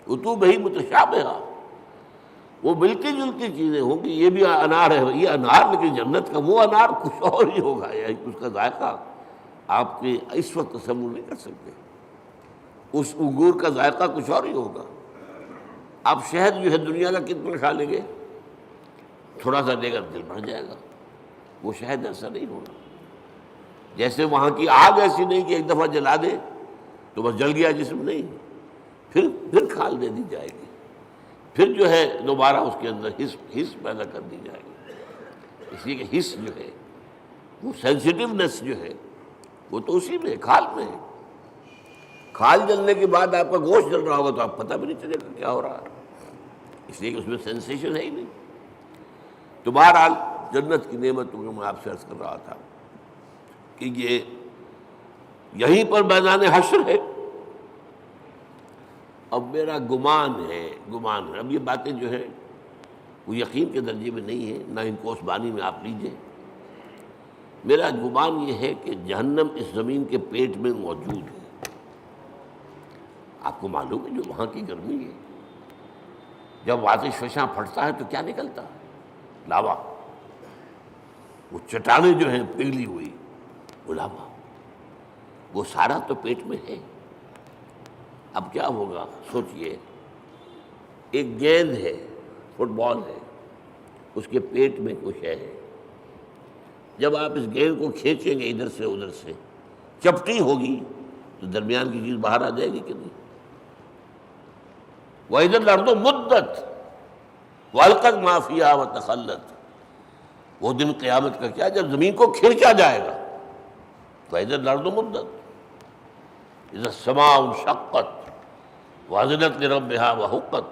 اتوبہ متشابہہ، وہ ملتی جلتی چیزیں ہوں گی۔ یہ بھی انار ہے، یہ انار، لیکن جنت کا وہ انار کچھ اور ہی ہوگا، یا اس کا ذائقہ آپ کے اس وقت تصور نہیں کر سکتے۔ اس انگور کا ذائقہ کچھ اور ہی ہوگا۔ آپ شہد جو ہے دنیا کا کتنا کھا لیں گے، تھوڑا سا لے کر دل بھر جائے گا، وہ شہد ایسا نہیں ہوگا۔ جیسے وہاں کی آگ ایسی نہیں کہ ایک دفعہ جلا دے تو بس جل گیا جسم، نہیں، پھر کھال دے دی جائے گی، پھر جو ہے دوبارہ اس کے اندر حس پیدا کر دی جائے گی۔ اس لیے کہ حس جو ہے وہ سینسٹیونیس جو ہے وہ تو اسی میں، کھال میں ہے۔ کھال جلنے کے بعد آپ کا گوشت جل رہا ہوگا تو آپ پتہ بھی نہیں چلے گا کیا ہو رہا ہے، اس لیے کہ اس میں سینسیشن ہے ہی نہیں۔ تو بہرحال جنت کی نعمتوں کو میں آپ سے عرض کر رہا تھا کہ یہ یہیں پر میدان حشر ہے۔ اب میرا گمان ہے، اب یہ باتیں جو ہیں وہ یقین کے درجے میں نہیں ہیں، نہ ان کو اس بانی میں آپ لیجئے۔ میرا گمان یہ ہے کہ جہنم اس زمین کے پیٹ میں موجود ہے۔ آپ کو معلوم ہے جو وہاں کی گرمی ہے، جب آتش فشاں پھٹتا ہے تو کیا نکلتا ہے؟ لاوا۔ وہ چٹانیں جو ہیں پگھلی ہوئی، وہ لاوا، وہ سارا تو پیٹ میں ہے۔ اب کیا ہوگا سوچئے، ایک گیند ہے، فٹ بال ہے، اس کے پیٹ میں کچھ ہے۔ جب آپ اس گیند کو کھینچیں گے ادھر سے ادھر سے، چپٹی ہوگی تو درمیان کی چیز باہر آ جائے گی کہ نہیں؟ وَإِذَا الْأَرْضُ مُدَّتْ وَأَلْقَتْ مَا فِيهَا وَتَخَلَّتْ۔ وہ دن قیامت کا کیا جب زمین کو کھینچا جائے گا۔ وَإِذَا الْأَرْضُ مُدَّتْ إِذَا السَّمَاءُ انشَقَّتْ وَأَذِنَتْ لِرَبِّهَا وَحُقَّتْ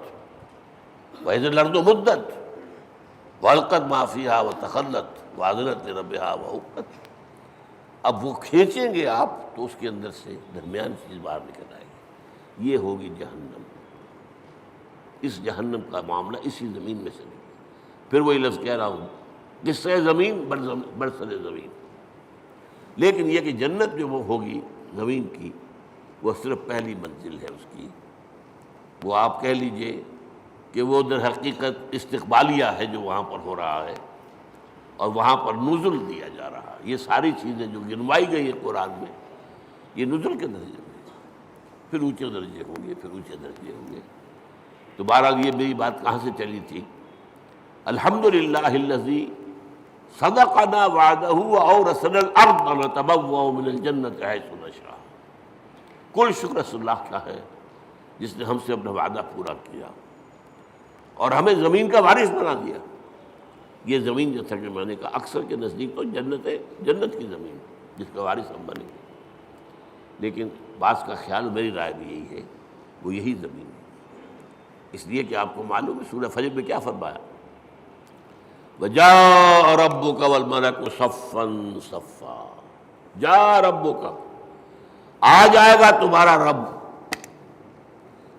وَإِذَا الْأَرْضُ مُدَّتْ وَأَلْقَتْ مَا فِيهَا وَتَخَلَّتْ وَأَذِنَتْ لِرَبِّهَا وَحُقَّتْ۔ اب وہ کھینچیں گے آپ تو اس کے اندر سے درمیان چیز باہر نکل آئے گی۔ یہ ہوگی جہنم۔ اس جہنم کا معاملہ اسی زمین میں سے نکلے۔ پھر وہی لفظ کہہ رہا ہوں، قصہ زمین برسر زمین۔ لیکن یہ کہ جنت جو وہ ہوگی زمین کی، وہ صرف پہلی منزل ہے اس کی۔ وہ آپ کہہ لیجئے کہ وہ در حقیقت استقبالیہ ہے جو وہاں پر ہو رہا ہے، اور وہاں پر نزل دیا جا رہا ہے۔ یہ ساری چیزیں جو گنوائی گئی ہیں قرآن میں، یہ نزل کے درجے میں، پھر اونچے درجے ہوں گے، پھر اونچے درجے ہوں گے۔ تو بہرحال یہ میری بات کہاں سے چلی تھی؟ الحمدللہ الذی صدقنا وعدہ واورثنا الارض نتبوأ من الجنۃ حیث نشاء۔ کل شکر اس اللہ کا ہے جس نے ہم سے اپنا وعدہ پورا کیا اور ہمیں زمین کا وارث بنا دیا۔ یہ زمین جیسا کہ میں نے کہا اکثر کے نزدیک تو جنت ہے، جنت کی زمین جس کا وارث ہم بنے گے، لیکن بعض کا خیال، میری رائے بھی یہی ہے، وہ یہی زمین ہے، اس لیے کہ آپ کو معلوم ہے سورہ فجر میں کیا فرمایا؟ وَجَاءَ رَبُّكَ وَالْمَلَكُ صَفًّا صَفًّا۔ جاء ربک، آ جائے گا تمہارا رب۔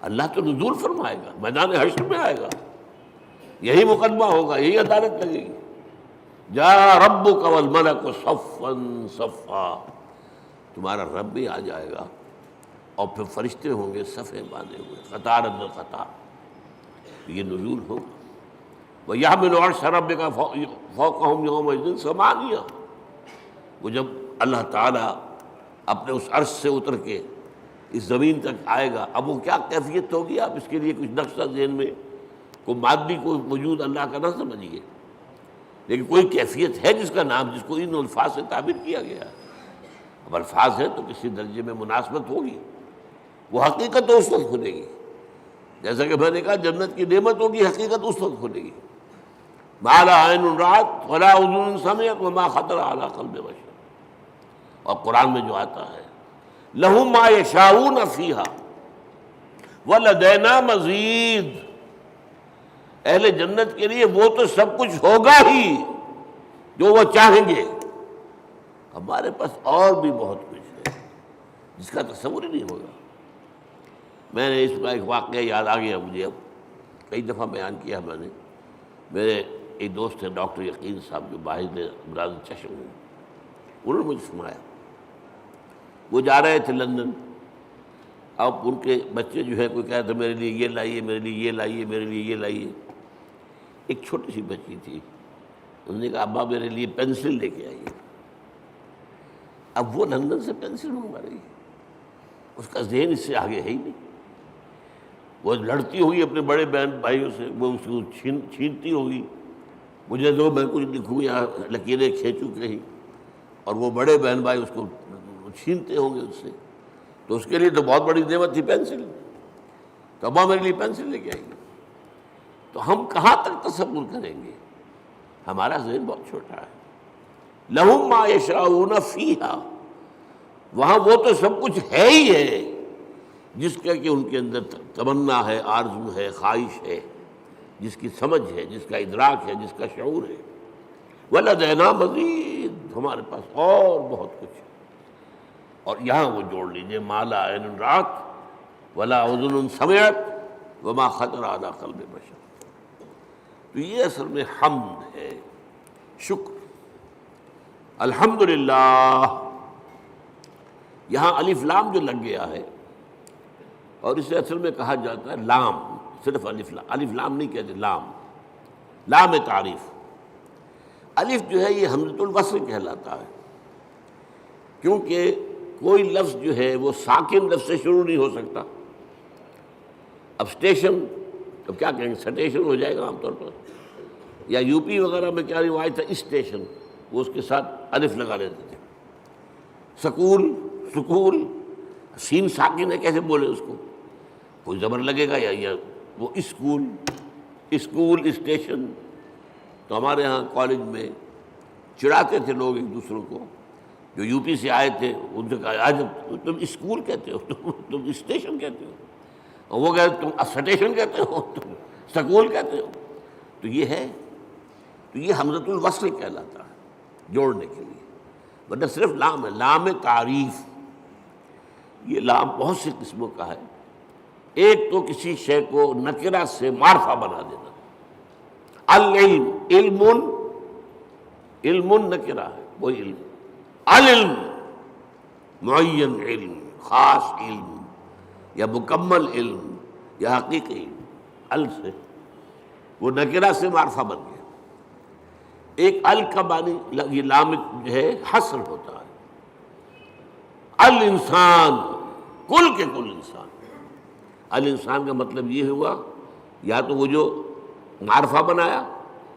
اللہ تو نزول فرمائے گا، میدان حشر میں آئے گا، یہی مقدمہ ہوگا، یہی عدالت لگے گی۔ جاء ربک والملک صفا صفا، تمہارا رب بھی آ جائے گا اور پھر فرشتے ہوں گے صفیں باندھے ہوئے، قطار اندر قطار، یہ نزول ہوگا۔ وَيَحْمِلُ عَرْشَ رَبِّكَ فَوْقَهُمْ يَوْمَئِذٍ ثَمَانِيَةٌ۔ وہ جب اللہ تعالیٰ اپنے اس عرش سے اتر کے اس زمین تک آئے گا، اب وہ کیا کیفیت ہوگی، آپ اس کے لیے کچھ نقشہ ذہن میں، کوئی مادی کوئی وجود اللہ کا نہ سمجھیے، لیکن کوئی کیفیت ہے جس کا نام، جس کو ان الفاظ سے تعبیر کیا گیا ہے۔ اب الفاظ ہے تو کسی درجے میں مناسبت ہوگی، وہ حقیقت تو اس وقت کھلے گی، جیسا کہ میں نے کہا جنت کی نعمت ہوگی، حقیقت اس وقت کھلے گی۔ ما لا عین رأت ولا اذن سمعت وما خطر علی قلب بشر۔ اور قرآن میں جو آتا ہے لہم ما یشاؤون فیہا ولدینا مزید، اہل جنت کے لیے وہ تو سب کچھ ہوگا ہی جو وہ چاہیں گے، ہمارے پاس اور بھی بہت کچھ ہے جس کا تصور ہی نہیں ہوگا۔ میں نے اس کا ایک واقعہ یاد آ گیا مجھے، اب کئی دفعہ بیان کیا میں نے۔ میرے ایک دوست ہیں ڈاکٹر یقین صاحب جو باہر امراض چشم ہیں، انہوں نے مجھے سنایا، وہ جا رہے تھے لندن، اب ان کے بچے جو ہے کوئی کہہ رہا تھا میرے لیے یہ لائیے، میرے لیے یہ لائیے، میرے لیے یہ لائیے۔ ایک چھوٹی سی بچی تھی، انہوں نے کہا ابا میرے لیے پینسل لے کے آئیے۔ اب وہ لندن سے پینسل منگوا رہی ہے، اس کا ذہن اس سے آگے ہے ہی نہیں۔ وہ لڑتی ہوئی اپنے بڑے بہن بھائیوں سے، وہ اس کو چھینتی ہوگی، مجھے دو میں کچھ لکھوں یا لکیریں کھینچوں کہیں، اور وہ بڑے بہن بھائی اس کو چھینتے ہوں گے اس سے، تو اس کے لیے تو بہت بڑی نعمت تھی پینسل، تو ابا میرے لیے پینسل لے کے آئیے۔ تو ہم کہاں تک تصور کریں گے؟ ہمارا ذہن بہت چھوٹا ہے۔ لہم ما یشاؤون فیہا، وہاں وہ تو سب کچھ ہے ہی ہے جس کا کہ ان کے اندر تمنا ہے، آرزو ہے، خواہش ہے، جس کی سمجھ ہے، جس کا ادراک ہے، جس کا شعور ہے۔ وَلَدَيْنَا مَزِيدٌ، ہمارے پاس اور بہت کچھ ہے۔ اور یہاں وہ جوڑ لیجئے ما لا عین رأت ولا اذن سمعت وما خطر علی قلب بشر۔ تو یہ اصل میں حمد ہے، شکر۔ الحمدللہ، یہاں الف لام جو لگ گیا ہے، اور اسے اصل میں کہا جاتا ہے لام، صرف الف لام نہیں کہتے، لام، لام تعریف۔ الف جو ہے یہ حمزۃ الوصل کہلاتا ہے، کیونکہ کوئی لفظ جو ہے وہ ساکن لفظ سے شروع نہیں ہو سکتا۔ اب اسٹیشن تو کیا کہیں گے، سٹیشن ہو جائے گا عام طور پر، یا یو پی وغیرہ میں کیا روایت ہے، اسٹیشن، وہ اس کے ساتھ الف لگا لیتے تھے۔ سکول، سکول، سین ساکن ہے، کیسے بولے اس کو، کوئی زبر لگے گا، یا وہ اسکول، اسکول، اسٹیشن۔ تو ہمارے ہاں کالج میں چڑھاتے تھے لوگ ایک دوسروں کو، جو یو پی سے آئے تھے، ان سے کہا آج تم اسکول کہتے ہو، تم اسٹیشن کہتے ہو، اور وہ کہتے تم اسٹیشن کہتے ہو، تم سکول کہتے ہو۔ تو یہ ہے، تو یہ حمزۃ الوصل کہلاتا ہے، جوڑنے کے لیے، ورنہ صرف لام ہے، لام تعریف۔ یہ لام بہت سی قسموں کا ہے۔ ایک تو کسی شے کو نکرہ سے معرفہ بنا دینا، العلم، علم، علم نکرہ ہے، وہی علم، العلم معین علم، خاص علم، یا مکمل علم، یا حقیقی علم، ال سے وہ نکرہ سے معرفہ بن گیا۔ ایک ال کا معنی یہ لام جو ہے حصر ہوتا ہے، الانسان کل کے کل انسان۔ الانسان کا مطلب یہ ہوا یا تو وہ جو معرفہ بنایا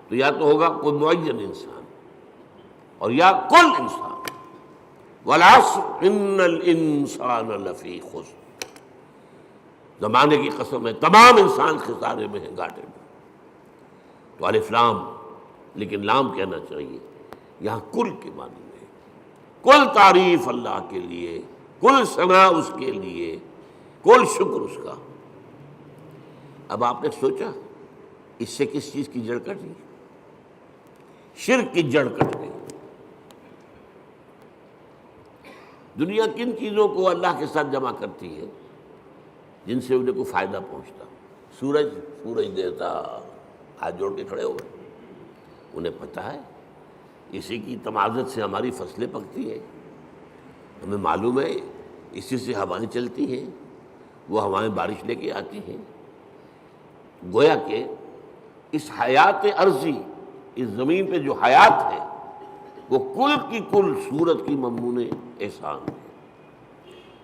تو یا تو ہوگا کوئی معین انسان اور یا کل انسان۔ والعصر ان الانسان لفی خسر، زمانے کی قسم ہے تمام انسان خسارے میں ہیں، گھاٹے میں۔ تو الف لام، لیکن لام کہنا چاہیے یہاں کل کے معنی میں، کل تعریف اللہ کے لیے، کل ثنا اس کے لیے، کل شکر اس کا۔ اب آپ نے سوچا اس سے کس چیز کی جڑ کٹ گئی؟ شرک کی جڑ کٹ گئی۔ دنیا کن چیزوں کو اللہ کے ساتھ جمع کرتی ہے جن سے انہیں کوئی فائدہ پہنچتا؟ سورج دیوتا ہاتھ جوڑ کے کھڑے ہوئے، انہیں پتہ ہے اسی کی تمازت سے ہماری فصلیں پکتی ہیں، ہمیں معلوم ہے اسی سے ہوائیں چلتی ہیں، وہ ہوائیں بارش لے کے آتی ہیں۔ گویا کہ اس حیات عرضی، اس زمین پہ جو حیات ہے وہ کل کی کل صورت کی ممنون احسان ہے،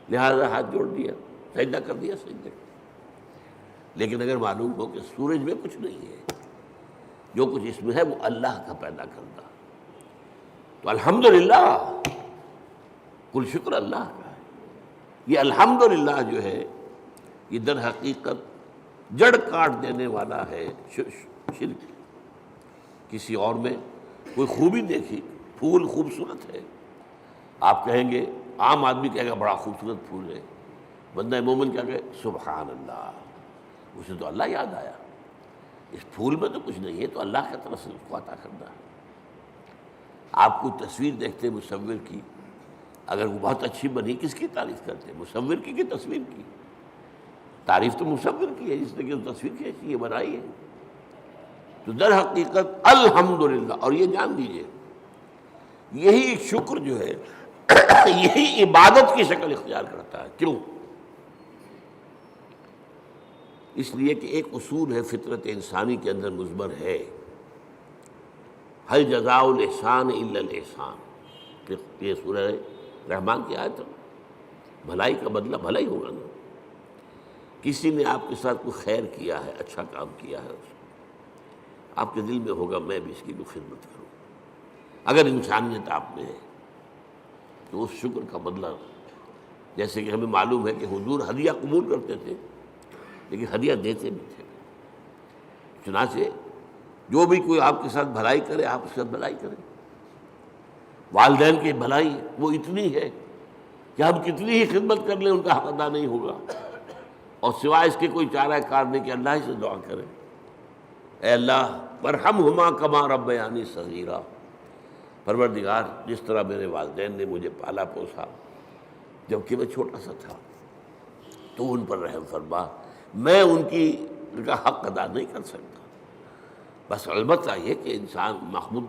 لہذا ہاتھ جوڑ دیا، سجدہ کر دیا، سجدہ۔ لیکن اگر معلوم ہو کہ سورج میں کچھ نہیں ہے، جو کچھ اس میں ہے وہ اللہ کا پیدا کردہ، تو الحمدللہ، کل شکر اللہ کا ہے۔ یہ الحمدللہ جو ہے یہ در حقیقت جڑ کاٹ دینے والا ہے شرک۔ کسی اور میں کوئی خوبی دیکھی، پھول خوبصورت ہے، آپ کہیں گے، عام آدمی کہے گا بڑا خوبصورت پھول ہے، بندہ مومن کیا کہے سبحان اللہ، اسے تو اللہ یاد آیا، اس پھول میں تو کچھ نہیں ہے، تو اللہ کی طرف سے اس کو عطا کردہ ہے۔ آپ کو تصویر دیکھتے مصور کی، اگر وہ بہت اچھی بنی، کس کی تعریف کرتے؟ مصور کی کہ تصویر کی؟ تعریف تو مصور کی ہے، جس نے کہ تصویر کیسی ہے بنائی ہے۔ تو در حقیقت الحمدللہ، اور یہ جان دیجئے یہی شکر جو ہے یہی عبادت کی شکل اختیار کرتا ہے۔ کیوں؟ اس لیے کہ ایک اصول ہے فطرت انسانی کے اندر مضمر ہے، هل جزاء الاحسان الا الاحسان، یہ سورہ رحمان کی آیت ہے، بھلائی کا بدلہ بھلا ہی ہوگا نا۔ کسی نے آپ کے ساتھ کوئی خیر کیا ہے، اچھا کام کیا ہے، آپ کے دل میں ہوگا میں بھی اس کی کوئی خدمت کروں۔ اگر انسانیت آپ میں ہے تو اس شکر کا بدلہ، جیسے کہ ہمیں معلوم ہے کہ حضور ہدیہ قبول کرتے تھے لیکن ہدیہ دیتے بھی تھے، چنانچہ جو بھی کوئی آپ کے ساتھ بھلائی کرے آپ اس کے ساتھ بھلائی کریں۔ والدین کی بھلائی وہ اتنی ہے کہ ہم کتنی ہی خدمت کر لیں ان کا حق ادا نہیں ہوگا، اور سوائے اس کے کوئی چارہ کار نہیں کہ اللہ ہی سے دعا کریں، اے اللہ ورحمہما کما ربیانی صغیرا، پروردگار جس طرح میرے والدین نے مجھے پالا پوسا جبکہ میں چھوٹا سا تھا، تو ان پر رحم فرما، میں ان کا حق ادا نہیں کر سکتا۔ بس البتہ یہ کہ انسان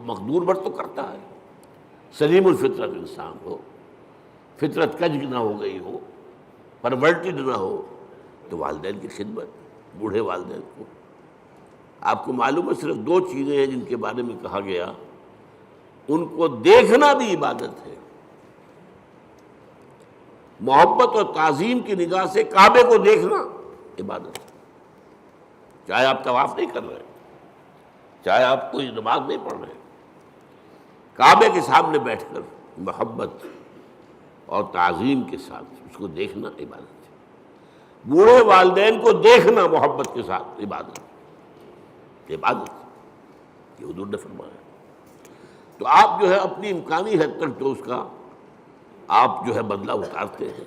مقدور بر تو کرتا ہے، سلیم الفطرت انسان ہو، فطرت کج نہ ہو گئی ہو، پرورٹڈ نہ ہو، تو والدین کی خدمت، بوڑھے والدین کو۔ آپ کو معلوم ہے صرف دو چیزیں ہیں جن کے بارے میں کہا گیا ان کو دیکھنا بھی عبادت ہے۔ محبت اور تعظیم کی نگاہ سے کعبے کو دیکھنا عبادت ہے، چاہے آپ طواف نہیں کر رہے، چاہے آپ کوئی نماز نہیں پڑھ رہے، کعبے کے سامنے بیٹھ کر محبت اور تعظیم کے ساتھ اس کو دیکھنا عبادت ہے۔ بوڑھے والدین کو دیکھنا محبت کے ساتھ عبادت یہ حضور نے فرمایا۔ تو آپ جو ہے اپنی امکانی حد تک تو اس کا آپ جو ہے بدلہ اتارتے ہیں۔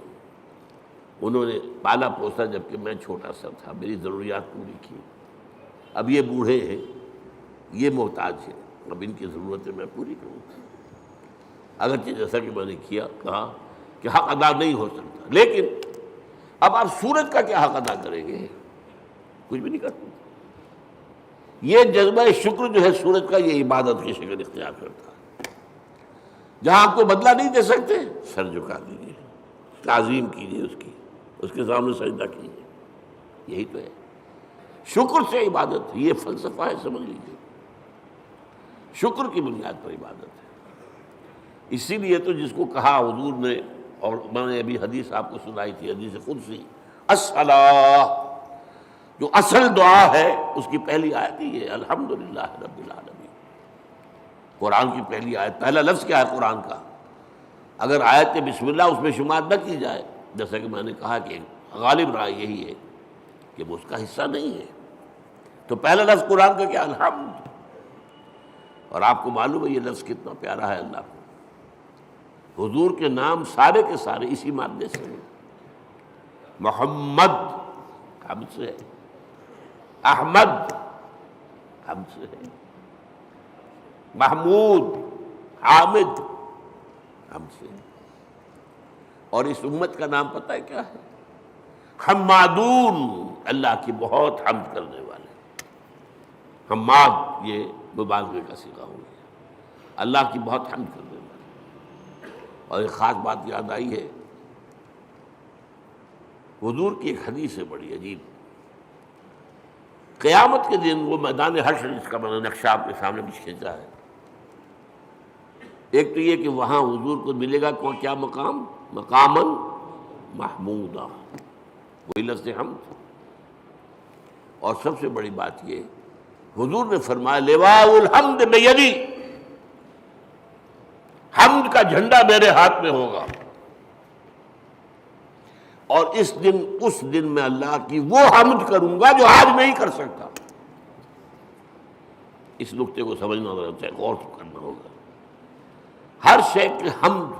انہوں نے پالا پوسا جبکہ میں چھوٹا سا تھا، میری ضروریات پوری کی، اب یہ بوڑھے ہیں، یہ محتاج ہیں، اب ان کی ضرورتیں میں پوری کروں گا۔ اگرچہ جیسا کہ میں نے کہا کہ حق ادا نہیں ہو سکتا، لیکن اب آپ سورج کا کیا حق ادا کریں گے؟ کچھ بھی نہیں کر سکتے۔ یہ جذبہ شکر جو ہے سورج کا، یہ عبادت کی شکل اختیار کرتا ہے۔ جہاں آپ کو بدلہ نہیں دے سکتے، سر جھکا دیجیے، تعظیم کیجیے اس کی، اس کے سامنے سجدہ کیجیے، یہی تو ہے۔ شکر سے عبادت ہے، یہ فلسفہ ہے، سمجھ لیجیے، شکر کی بنیاد پر عبادت ہے۔ اسی لیے تو جس کو کہا حضور نے، اور میں نے ابھی حدیث آپ کو سنائی تھی، حدیث قدسی، الصلاۃ، جو اصل دعا ہے اس کی پہلی آیت ہی ہے الحمدللہ رب العالمین۔ قرآن کی پہلی آیت، پہلا لفظ کیا ہے قرآن کا؟ اگر آیت بسم اللہ اس میں شمار نہ کی جائے، جیسا کہ میں نے کہا کہ غالب رائے یہی ہے کہ وہ اس کا حصہ نہیں ہے، تو پہلا لفظ قرآن کا کیا؟ الحمد۔ اور آپ کو معلوم ہے یہ لفظ کتنا پیارا ہے اللہ کو۔ حضور کے نام سارے کے سارے اسی مادے سے ہیں۔ محمد حمد سے ہے، احمد حمد سے ہے، محمود حامد حمد سے ہے۔ اور اس امت کا نام پتہ ہے کیا ہے؟ حمادون، اللہ کی بہت حمد کرنے والے۔ حماد یہ مبالغے کا صیغہ ہو گیا، اللہ کی بہت حمد کرنے والے۔ اور ایک خاص بات یاد آئی ہے، حضور کی ایک حدیث ہے بڑی عجیب۔ قیامت کے دن وہ میدان حشر، جس کا میں نے نقشہ آپ کے سامنے بھی کھینچا ہے، ایک تو یہ کہ وہاں حضور کو ملے گا کیا مقام؟ مقاماً محمودا، وہی لفظ حمد۔ اور سب سے بڑی بات یہ، حضور نے فرمایا لواء الحمد بیدی، حمد کا جھنڈا میرے ہاتھ میں ہوگا۔ اور اس دن میں اللہ کی وہ حمد کروں گا جو آج نہیں کر سکتا۔ اس نقطے کو سمجھنا ہوگا، غور کرنا ہوگا۔ ہر شے کی حمد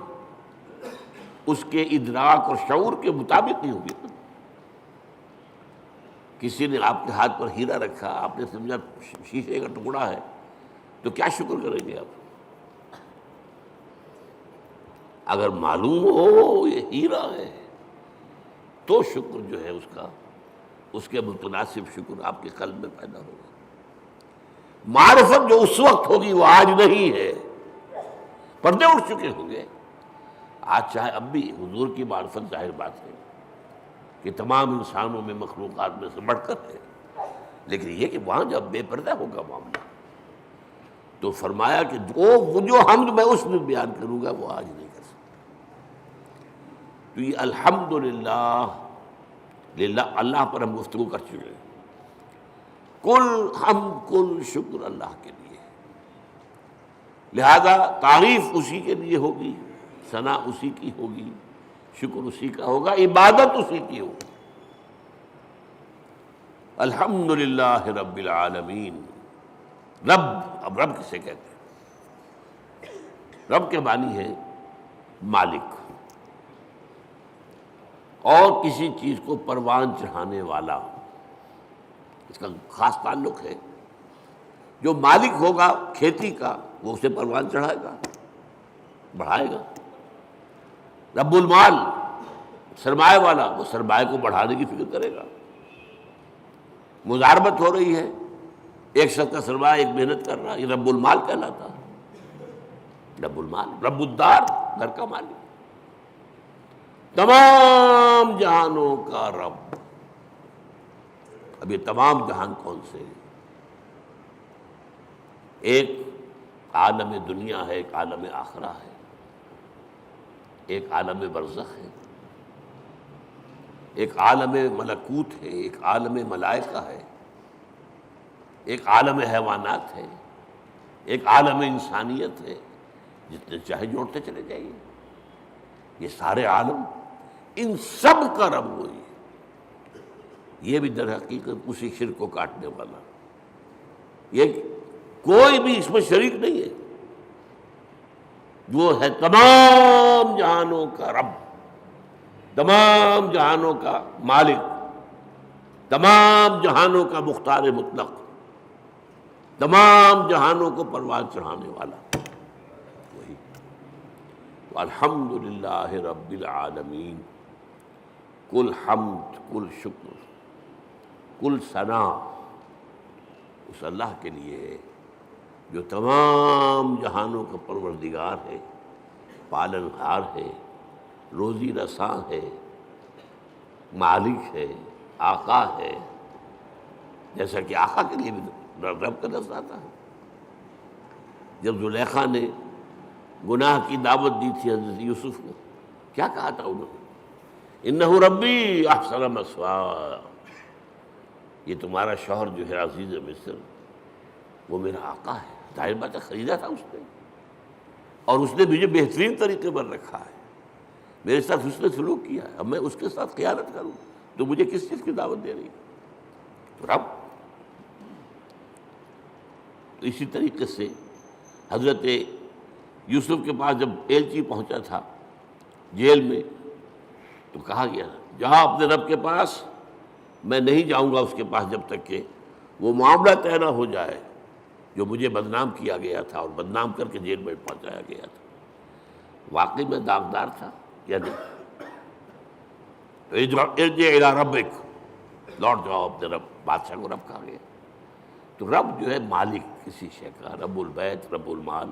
اس کے ادراک اور شعور کے مطابق نہیں ہوگی۔ کسی نے آپ کے ہاتھ پر ہیرا رکھا، آپ نے سمجھا شیشے کا ٹکڑا ہے، تو کیا شکر کریں گے آپ؟ اگر معلوم ہو یہ ہیرا ہے تو شکر جو ہے اس کے متناسب شکر آپ کے قلب میں پیدا ہوگا۔ معرفت جو اس وقت ہوگی وہ آج نہیں ہے، پردے اٹھ چکے ہوں گے۔ آج چاہے اب بھی حضور کی معرفت ظاہر بات ہے کہ تمام انسانوں میں، مخلوقات میں سے بڑھ کر ہے، لیکن یہ کہ وہاں جب بے پردہ ہوگا معاملہ، تو فرمایا کہ وہ جو حمد میں اس میں بیان کروں گا وہ آج نہیں کر سکتا۔ تو یہ الحمدللہ، اللہ پر ہم گفتگو کر چکے ہیں۔ کل حمد کل شکر اللہ کے لیے، لہذا تعریف اسی کے لیے ہوگی، ثنا اسی کی ہوگی، شکر اسی کا ہوگا، عبادت اسی کی ہوگی۔ الحمدللہ رب العالمین۔ رب، اب رب کسے کہتے ہیں؟ رب کے معنی ہے مالک، اور کسی چیز کو پروان چڑھانے والا، اس کا خاص تعلق ہے۔ جو مالک ہوگا کھیتی کا وہ اسے پروان چڑھائے گا، بڑھائے گا۔ رب المال، سرمایہ والا، وہ سرمایہ کو بڑھانے کی فکر کرے گا۔ مضاربت ہو رہی ہے، ایک شخص کا سرمایہ ایک محنت کر رہا ہے، یہ رب المال کہلاتا ہے۔ رب المال، رب الدار، گھر کا مالک، تمام جہانوں کا رب۔ اب یہ تمام جہان کون سے ہیں؟ ایک عالم دنیا ہے، ایک عالم آخرہ ہے، ایک عالم برزخ ہے، ایک عالم ملکوت ہے، ایک عالم ملائکہ ہے، ایک عالم حیوانات ہے، ایک عالم انسانیت ہے۔ جتنے چاہے جوڑتے چلے جائیے، یہ سارے عالم، ان سب کا رب وہی ہے۔ یہ بھی در حقیقت اسی شرک کو کاٹنے والا، یہ کوئی بھی اس میں شریک نہیں ہے۔ وہ ہے تمام جہانوں کا رب، تمام جہانوں کا مالک، تمام جہانوں کا مختار مطلق، تمام جہانوں کو پروان چڑھانے والا وہی۔ الحمدللہ رب العالمین، کل حمد کل شکر کل ثنا اس اللہ کے لیے ہے جو تمام جہانوں کا پروردگار ہے، پالنہار ہے، روزی رساں ہے، مالک ہے، آقا ہے، جیسا کہ آقا کے لیے بھی رب کا لفظ آتا ہے۔ جب زلیخا نے گناہ کی دعوت دی تھی حضرت یوسف کو، کیا کہا تھا انہوں نے؟ انہ ربی احسن مثوایا، یہ تمہارا شوہر جو ہے عزیز مصر وہ میرا آقا ہے، ظاہر بات ہے خریدا تھا اس نے، اور اس نے مجھے بہترین طریقے پر رکھا ہے، میرے ساتھ اس نے سلوک کیا ہے، اب میں اس کے ساتھ خیانت کروں تو مجھے کس چیز کی دعوت دے رہی ہے؟ تو رب۔ تو اسی طریقے سے حضرت یوسف کے پاس جب ایلچی پہنچا تھا جیل میں، تو کہا گیا جہاں اپنے رب کے پاس، میں نہیں جاؤں گا اس کے پاس جب تک کہ وہ معاملہ طے نہ ہو جائے جو مجھے بدنام کیا گیا تھا اور بدنام کر کے جیل میں پہنچایا گیا تھا۔ واقعی میں داغدار تھا یا نہیں؟ ارجع الی ربک، لوٹ جاؤ اپنے رب، بادشاہ کو رب کہا گیا۔ تو رب جو ہے مالک کسی شے کا، رب البیت رب المال،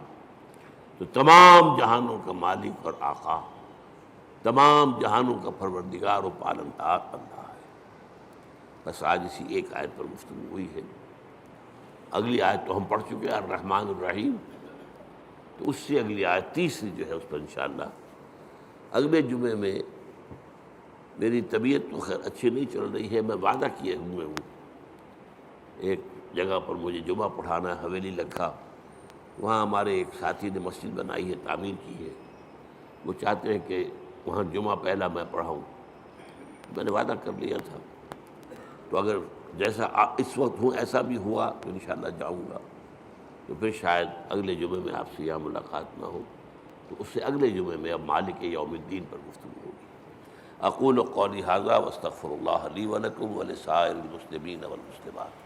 تو تمام جہانوں کا مالک اور آقا، تمام جہانوں کا پروردگار و پالنہار اللہ ہے۔ بس آج اسی ایک آیت پر گفتگو ہوئی ہے، اگلی آیت تو ہم پڑھ چکے ہیں الرحمن الرحیم، تو اس سے اگلی آیت تیسری جو ہے اس پر انشاءاللہ اگلے جمعے میں، میری طبیعت تو خیر اچھی نہیں چل رہی ہے، میں وعدہ کیے ہوئے ہوں ایک جگہ پر مجھے جمعہ پڑھانا ہے، حویلی لکھا، وہاں ہمارے ایک ساتھی نے مسجد بنائی ہے، تعمیر کی ہے، وہ چاہتے ہیں کہ وہاں جمعہ پہلا میں پڑھاؤں، میں نے وعدہ کر لیا تھا، تو اگر جیسا اس وقت ہوں ایسا بھی ہوا تو انشاءاللہ جاؤں گا، تو پھر شاید اگلے جمعے میں آپ سے یہاں ملاقات نہ ہو، تو اس سے اگلے جمعے میں اب مالک یوم الدین پر گفتگو ہوگی۔ اقول قولی ھذا واستغفر اللہ لی ولکم ولسائر المسلمین والمسلمات۔